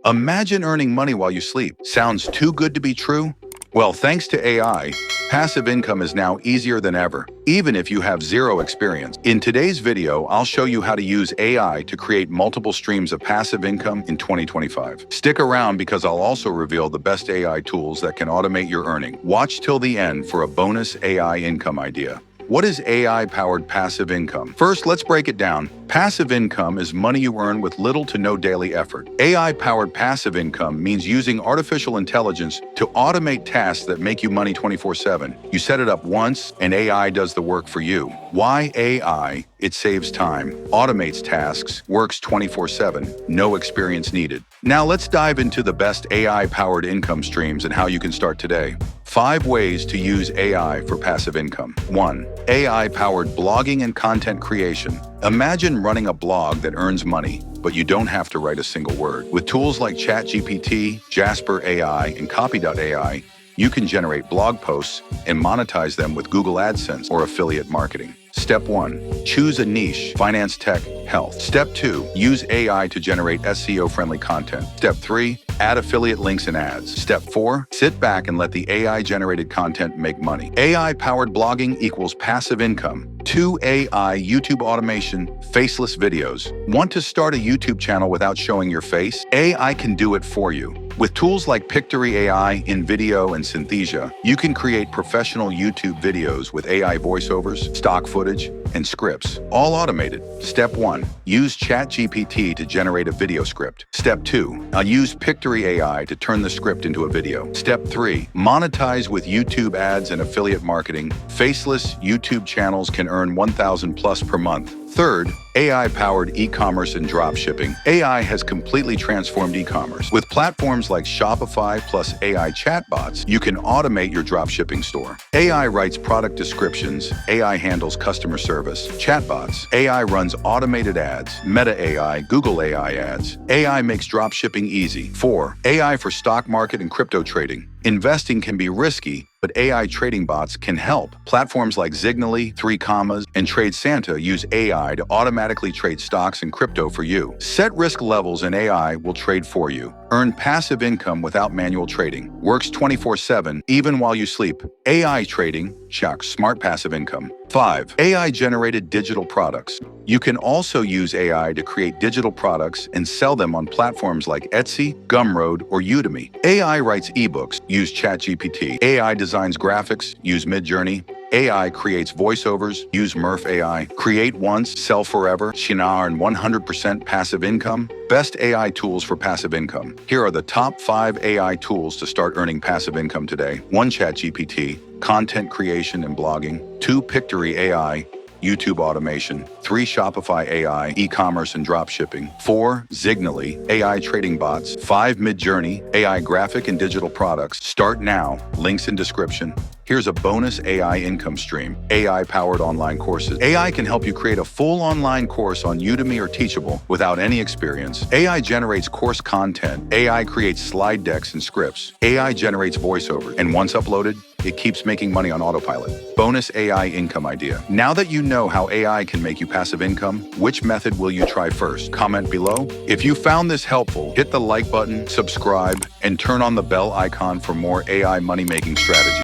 Imagine earning money while you sleep. Sounds too good to be true? Well, thanks to AI, passive income is now easier than ever, even if you have zero experience. In today's video, I'll show you how to use AI to create multiple streams of passive income in 2025. Stick around because I'll also reveal the best AI tools that can automate your earning. Watch till the end for a bonus AI income idea. What is AI-powered passive income? First, let's break it down. Passive income is money you earn with little to no daily effort. AI-powered passive income means using artificial intelligence to automate tasks that make you money 24/7. You set it up once, and AI does the work for you. Why AI? It saves time, automates tasks, works 24/7, no experience needed. Now let's dive into the best AI-powered income streams and how you can start today. 5 ways to use AI for passive income. 1. AI-powered blogging and content creation. Imagine running a blog that earns money, but you don't have to write a single word. With tools like ChatGPT, Jasper AI, and Copy.ai, you can generate blog posts and monetize them with Google AdSense or affiliate marketing. Step 1. Choose a niche, finance, tech, health. Step 2. Use AI to generate SEO-friendly content. Step 3. Add affiliate links and ads. Step 4. Sit back and let the AI-generated content make money. AI-powered blogging equals passive income. 2. AI YouTube automation, faceless videos. Want to start a YouTube channel without showing your face? AI can do it for you. With tools like Pictory AI, InVideo, and Synthesia, you can create professional YouTube videos with AI voiceovers, stock footage, and scripts, all automated. Step 1. Use ChatGPT to generate a video script. Step 2. Use Pictory AI to turn the script into a video. Step 3. Monetize with YouTube ads and affiliate marketing. Faceless YouTube channels can earn $1,000+ per month. Third, AI-powered e-commerce and dropshipping. AI has completely transformed e-commerce. With platforms like Shopify plus AI chatbots, you can automate your dropshipping store. AI writes product descriptions, AI handles customer service, chatbots, AI runs automated ads, Meta AI, Google AI ads. AI makes dropshipping easy. 4. AI for stock market and crypto trading. Investing can be risky, but AI trading bots can help. Platforms like Zignally, 3Commas, and TradeSanta use AI to automatically trade stocks and crypto for you. Set risk levels and AI will trade for you. Earn passive income without manual trading. Works 24/7, even while you sleep. AI trading, check, smart passive income. 5. AI-generated digital products. You can also use AI to create digital products and sell them on platforms like Etsy, Gumroad, or Udemy. AI writes ebooks, use ChatGPT. AI designs graphics, use Midjourney. AI creates voiceovers, use Murf AI. Create once, sell forever, Shinar and 100% passive income. Best AI tools for passive income. Here are the top 5 AI tools to start earning passive income today. 1. ChatGPT, content creation and blogging. 2. Pictory AI, YouTube automation. 3. Shopify AI, e-commerce and dropshipping. 4. Zignally, AI trading bots. 5. Midjourney, AI graphic and digital products. Start now, links in description. Here's a bonus AI income stream, AI-powered online courses. AI can help you create a full online course on Udemy or Teachable without any experience. AI generates course content. AI creates slide decks and scripts. AI generates voiceover, and once uploaded, it keeps making money on autopilot. Bonus AI income idea. Now that you know how AI can make you passive income, which method will you try first? Comment below. If you found this helpful, hit the like button, subscribe, and turn on the bell icon for more AI money-making strategies.